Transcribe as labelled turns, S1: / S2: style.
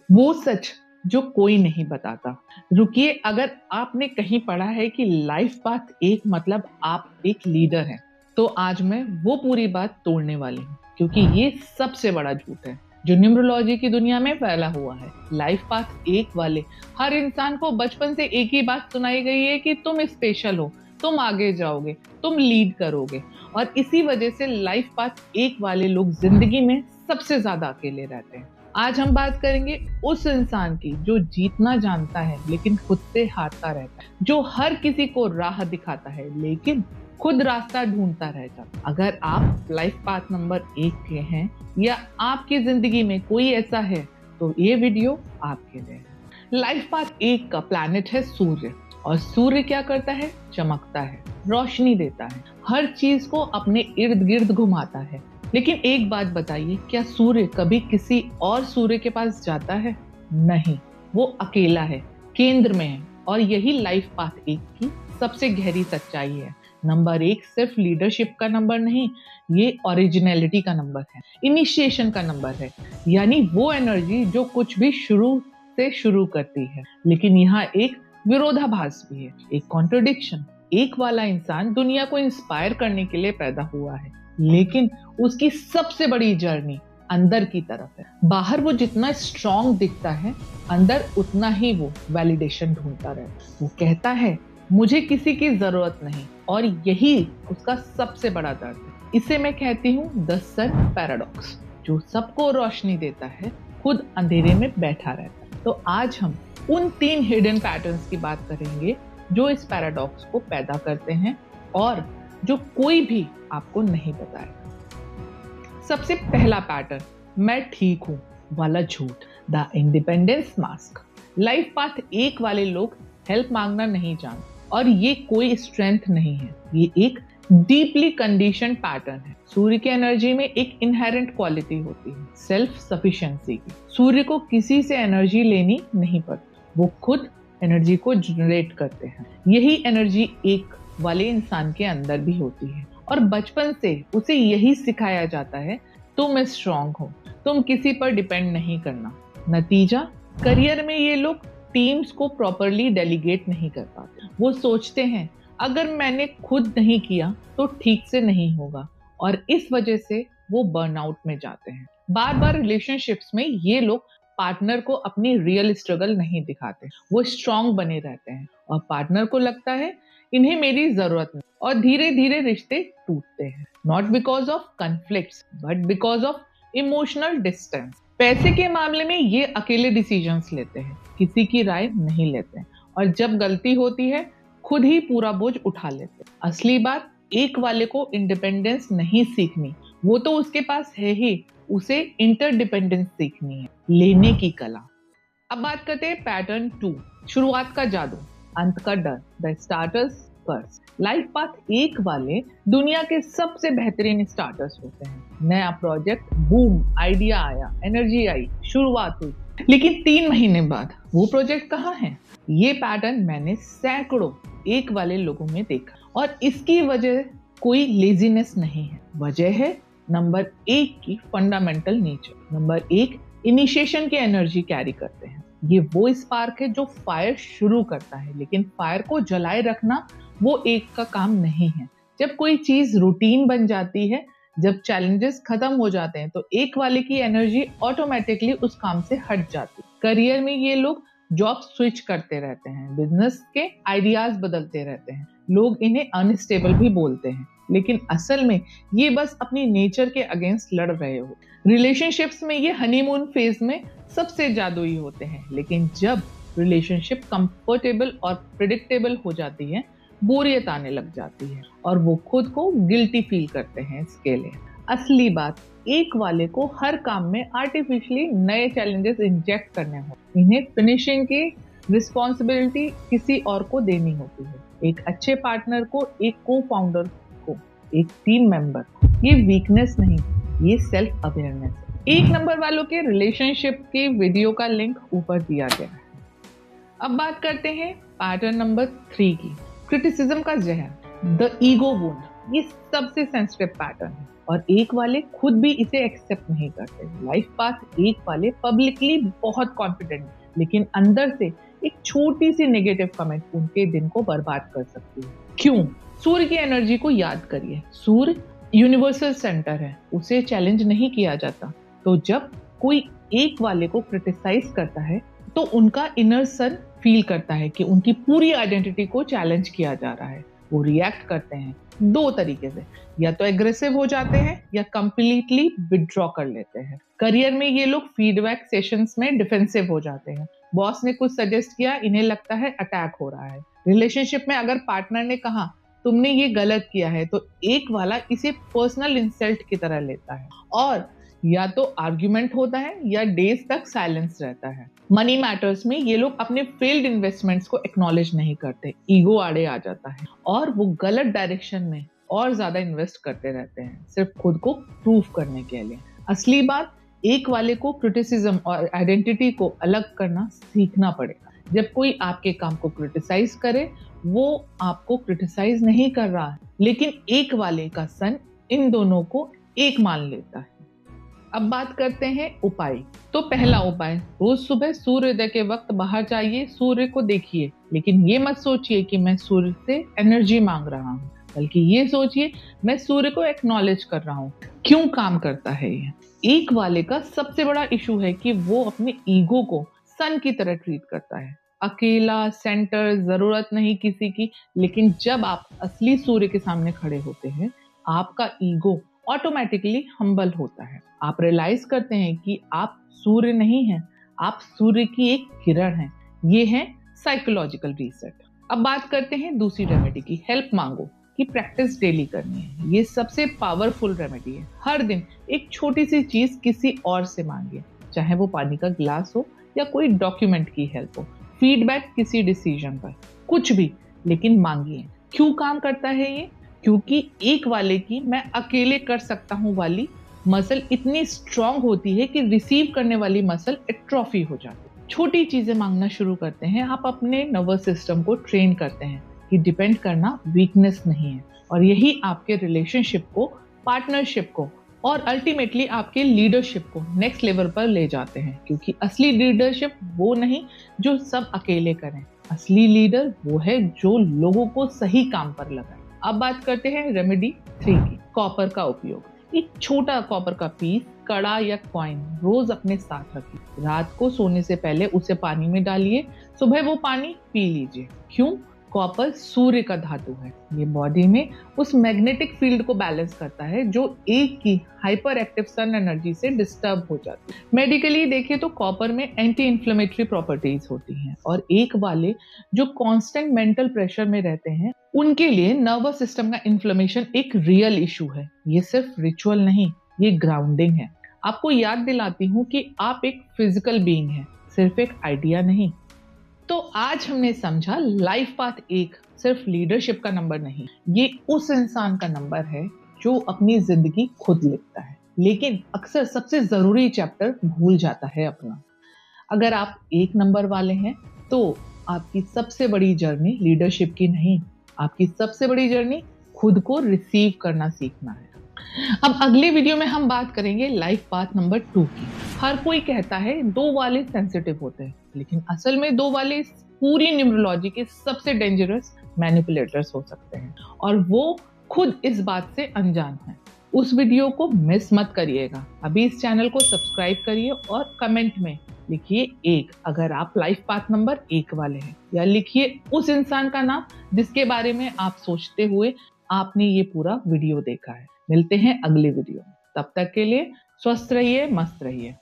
S1: वो सच जो कोई नहीं बताता। रुकिए, अगर आपने कहीं पढ़ा है कि लाइफ पाथ एक मतलब आप एक लीडर हैं, तो आज मैं वो पूरी बात तोड़ने वाली हूँ, क्योंकि ये सबसे बड़ा झूठ है जो न्यूमरोलॉजी की दुनिया में फैला हुआ है। लाइफ पाथ एक वाले हर इंसान को बचपन से एक ही बात सुनाई गई है कि तुम स्पेशल हो, तुम आगे जाओगे, तुम लीड करोगे, और इसी वजह से लाइफ पाथ एक वाले लोग जिंदगी में सबसे ज्यादा अकेले रहते हैं। आज हम बात करेंगे उस इंसान की जो जीतना जानता है लेकिन खुद से हारता रहता है, जो हर किसी को राह दिखाता है लेकिन खुद रास्ता ढूंढता रह जाता है। अगर आप लाइफ पाथ नंबर 1 के हैं या आपकी जिंदगी में कोई ऐसा है, तो ये वीडियो आपके लिए है। लाइफ पाथ 1 का प्लैनेट है सूर्य, और सूर्य क्या करता है? चमकता है, रोशनी देता है, हर चीज को अपने इर्द गिर्द घुमाता है। लेकिन एक बात बताइए, क्या सूर्य कभी किसी और सूर्य के पास जाता है? नहीं, वो अकेला है, केंद्र में है, और यही लाइफ पाथ 1 की सबसे गहरी सच्चाई है। नंबर 1 सिर्फ लीडरशिप का नंबर नहीं, ये ओरिजिनलिटी का नंबर है, इनिशिएशन का नंबर है, यानी वो एनर्जी जो कुछ भी शुरू से शुरू करती है। लेकिन यहाँ एक विरोधाभास भी है, एक कॉन्ट्रडिक्शन। एक वाला इंसान दुनिया को इंस्पायर करने के लिए पैदा हुआ है, लेकिन उसकी सबसे बड़ी जर्नी अंदर की तरफ है। बाहर वो जितना स्ट्रॉन्ग दिखता है, अंदर उतना ही वो वैलिडेशन ढूंढता रहता है। वो कहता है मुझे किसी की जरूरत नहीं, और यही उसका सबसे बड़ा दर्द है। इसे मैं कहती हूँ द सन पैराडॉक्स, जो सबको रोशनी देता है, खुद अंधेरे में बैठा रहता है। तो आज हम उन 3 हिडन पैटर्न्स की बात करेंगे जो इस पैराडॉक्स को पैदा करते हैं और जो कोई भी आपको नहीं बताएगा। सबसे पहला पैटर्न, मैं ठीक हूं वाला झूठ, the independence mask. Life path 1 वाले लोग हेल्प मांगना नहीं जानते, और ये कोई स्ट्रेंथ नहीं है, ये एक डीपली कंडीशन पैटर्न है। सूर्य की एनर्जी में एक इनहेरेंट क्वालिटी होती है, सेल्फ सफिशिएंसी की। सूर्य को किसी से एनर्जी लेनी नहीं पड़ती, वो खुद एनर्जी को जनरेट करते हैं। यही एनर्जी एक वाले इंसान के अंदर भी होती है, और बचपन से उसे यही सिखाया जाता है, तुम स्ट्रांग हो, तुम किसी पर डिपेंड नहीं करना। नतीजा, करियर में ये लोग टीम्स को प्रॉपरली डेलीगेट नहीं कर पाते। वो सोचते हैं अगर मैंने खुद नहीं किया तो ठीक से नहीं होगा, और इस वजह से वो बर्नआउट में जाते हैं। बार बार रिलेशनशिप्स में ये लोग पार्टनर को अपनी रियल स्ट्रगल नहीं दिखाते, वो स्ट्रांग बने रहते हैं, और पार्टनर को लगता है इन्हें मेरी जरूरत नहीं, और धीरे धीरे रिश्ते टूटते हैं। Not because of conflicts but because of emotional distance. पैसे के मामले में ये अकेले डिसीजंस लेते हैं, किसी की राय नहीं लेते, और जब गलती होती है खुद ही पूरा बोझ उठा लेते। असली बात, एक वाले को इंडिपेंडेंस नहीं सीखनी, वो तो उसके पास है ही, उसे इंटरडिपेंडेंस सीखनी है, लेने की कला। अब बात करते हैं पैटर्न 2, शुरुआत का जादू, अंत का डर, the starters curse. Life path 1 वाले दुनिया के सबसे बेहतरीन स्टार्टर्स होते हैं। नया प्रोजेक्ट, बूम, आइडिया आया, एनर्जी आई, शुरुआत हुई, लेकिन 3 महीने बाद वो प्रोजेक्ट कहाँ है? ये पैटर्न मैंने सैकड़ों 1 वाले लोगों में देखा, और इसकी वजह कोई लेजीनेस नहीं है, वजह है नंबर 1 की फंडामेंटल नेचर। नंबर 1 इनिशिएशन की एनर्जी कैरी करते हैं। ये वो स्पार्क है जो फायर शुरू करता है, लेकिन फायर को जलाए रखना वो एक का काम नहीं है। जब कोई चीज रूटीन बन जाती है, जब चैलेंजेस खत्म हो जाते हैं, तो 1 वाले की एनर्जी ऑटोमेटिकली उस काम से हट जाती है। करियर में ये लोग जॉब स्विच करते रहते हैं, बिजनेस के आइडियाज बदलते रहते हैं, लोग इन्हें अनस्टेबल भी बोलते हैं, लेकिन असल में ये बस अपनी नेचर के अगेंस्ट लड़ रहे हो। रिलेशनशिप्स में ये हनीमून फेज में सबसे जादुई होते हैं, लेकिन जब रिलेशनशिप कंफर्टेबल और प्रिडिक्टेबल हो जाती है, बोरियत आने लग जाती है, और वो खुद को गिल्टी फील करते हैं इसके लिए। असली बात, 1 वाले को हर काम में आर्टिफिशियली नए चैलेंजेस इंजेक्ट करने होते, इन्हें फिनिशिंग की रिस्पॉन्सिबिलिटी किसी और को देनी होती है। एक अच्छे पार्टनर को, एक को फाउंडर को, एक टीम मेंबर को। ये वीकनेस नहीं, ये सेल्फ अवेयरनेस है। 1 नंबर वालों के रिलेशनशिप के वीडियो का लिंक ऊपर दिया गया है। अब बात करते हैं पैटर्न नंबर 3 की, क्रिटिसिज्म का जहर, द ईगो वुंड। ये सबसे सेंसिटिव पैटर्न है। और एक वाले खुद भी इसे एक्सेप्ट नहीं करते। लाइफ पाथ एक वाले पब्लिकली बहुत कॉन्फिडेंट, लेकिन अंदर से एक छोटी सी नेगेटिव कमेंट उनके दिन को बर्बाद कर सकती है। क्यों? सूर्य की एनर्जी को याद करिए। सूर्य यूनिवर्सल सेंटर है, उसे चैलेंज नहीं किया जाता। तो जब कोई एक वाले को क्रिटिसाइज करता है तो उनका इनर सन फील करता है कि उनकी पूरी आइडेंटिटी को चैलेंज किया जा रहा है। वो रिएक्ट करते हैं दो तरीके से, या तो एग्रेसिव हो जाते हैं या कंप्लीटली विड्रॉ कर लेते हैं। करियर में ये लोग फीडबैक सेशंस में डिफेंसिव हो जाते हैं। बॉस ने कुछ सजेस्ट किया, इन्हें लगता है अटैक हो रहा है। रिलेशनशिप में अगर पार्टनर ने कहा तुमने ये गलत किया है, तो एक वाला इसे पर्सनल इंसल्ट की तरह लेता है और या तो आर्ग्यूमेंट होता है या डेज तक साइलेंस रहता है। मनी मैटर्स में ये लोग अपने फेल्ड इन्वेस्टमेंट्स को एक्नॉलेज नहीं करते, ईगो आड़े आ जाता है और वो गलत डायरेक्शन में और ज्यादा इन्वेस्ट करते रहते हैं, सिर्फ खुद को प्रूव करने के लिए। असली बात, एक वाले को क्रिटिसिज्म और आइडेंटिटी को अलग करना सीखना पड़ेगा। जब कोई आपके काम को क्रिटिसाइज करे, वो आपको क्रिटिसाइज नहीं कर रहा है, लेकिन एक वाले का सन इन दोनों को एक मान लेता है। अब बात करते हैं उपाय। तो पहला उपाय, रोज सुबह सूर्योदय के वक्त बाहर जाइए, सूर्य को देखिए, लेकिन ये मत सोचिए कि मैं सूर्य से एनर्जी मांग रहा हूँ, बल्कि ये सोचिए मैं सूर्य को एक्नॉलेज कर रहा हूँ। क्यों काम करता है ये? एक वाले का सबसे बड़ा इशू है कि वो अपने ईगो को सन की तरह ट्रीट करता है, अकेला, सेंटर, जरूरत नहीं किसी की। लेकिन जब आप असली सूर्य के सामने खड़े होते हैं, आपका ईगो ऑटोमेटिकली हम्बल होता है। आप रियलाइज करते हैं कि आप सूर्य नहीं हैं, आप सूर्य की एक किरण हैं। ये है साइकोलॉजिकल रीसेट। अब बात करते हैं दूसरी रेमेडी की, हेल्प मांगो की प्रैक्टिस डेली करनी है। ये सबसे पावरफुल रेमेडी है। हर दिन एक छोटी सी चीज किसी और से मांगिए, चाहे वो पानी का ग्लास हो या कोई डॉक्यूमेंट की हेल्प हो, फीडबैक किसी डिसीजन पर, कुछ भी, लेकिन मांगिए। क्यों काम करता है ये? क्योंकि एक वाले की मैं अकेले कर सकता हूँ वाली मसल इतनी स्ट्रांग होती है कि रिसीव करने वाली मसल एट्रोफी हो जाती है। छोटी चीजें मांगना शुरू करते हैं, आप अपने नर्वस सिस्टम को ट्रेन करते हैं कि डिपेंड करना वीकनेस नहीं है, और यही आपके रिलेशनशिप को, पार्टनरशिप को और अल्टीमेटली आपके लीडरशिप को नेक्स्ट लेवल पर ले जाते हैं। क्योंकि असली लीडरशिप वो नहीं जो सब अकेले करें, असली लीडर वो है जो लोगों को सही काम पर लगाए। अब बात करते हैं रेमेडी 3 की, कॉपर का उपयोग। एक छोटा कॉपर का पीस, कड़ा या कॉइन रोज अपने साथ रखिए। रात को सोने से पहले उसे पानी में डालिए, सुबह वो पानी पी लीजिए। क्यों? कॉपर सूर्य का धातु है, ये बॉडी में उस मैग्नेटिक फील्ड को बैलेंस करता है जो एक की हाइपर एक्टिव सन एनर्जी से डिस्टर्ब हो जाती है। मेडिकली देखिए तो कॉपर में एंटी इन्फ्लेमेटरी प्रॉपर्टीज होती हैं, और एक वाले जो कांस्टेंट मेंटल प्रेशर में रहते हैं, उनके लिए नर्वस सिस्टम का इन्फ्लेमेशन एक रियल इशू है। ये सिर्फ रिचुअल नहीं, ये ग्राउंडिंग है। आपको याद दिलाती हूँ कि आप एक फिजिकल बीइंग हैं, सिर्फ एक आइडिया नहीं। तो आज हमने समझा लाइफ पाथ एक सिर्फ लीडरशिप का नंबर नहीं, ये उस इंसान का नंबर है जो अपनी जिंदगी खुद लिखता है, लेकिन अक्सर सबसे जरूरी चैप्टर भूल जाता है अपना। अगर आप एक नंबर वाले हैं तो आपकी सबसे बड़ी जर्नी लीडरशिप की नहीं, आपकी सबसे बड़ी जर्नी खुद को रिसीव करना सीखना है। अब अगले वीडियो में हम बात करेंगे लाइफ पाथ नंबर 2 की। हर कोई कहता है 2 वाले सेंसिटिव होते हैं, लेकिन असल में 2 वाले पूरी न्यूमरोलॉजी के सबसे डेंजरस मैनिपुलेटर्स हो सकते हैं, और वो खुद इस बात से अनजान है। उस वीडियो को मिस मत करिएगा। अभी इस चैनल को सब्सक्राइब करिए और कमेंट में लिखिए 1 अगर आप लाइफ पाथ नंबर 1 वाले हैं, या लिखिए उस इंसान का नाम जिसके बारे में आप सोचते हुए आपने ये पूरा वीडियो देखा है। मिलते हैं अगले वीडियो में, तब तक के लिए स्वस्थ रहिए, मस्त रहिए।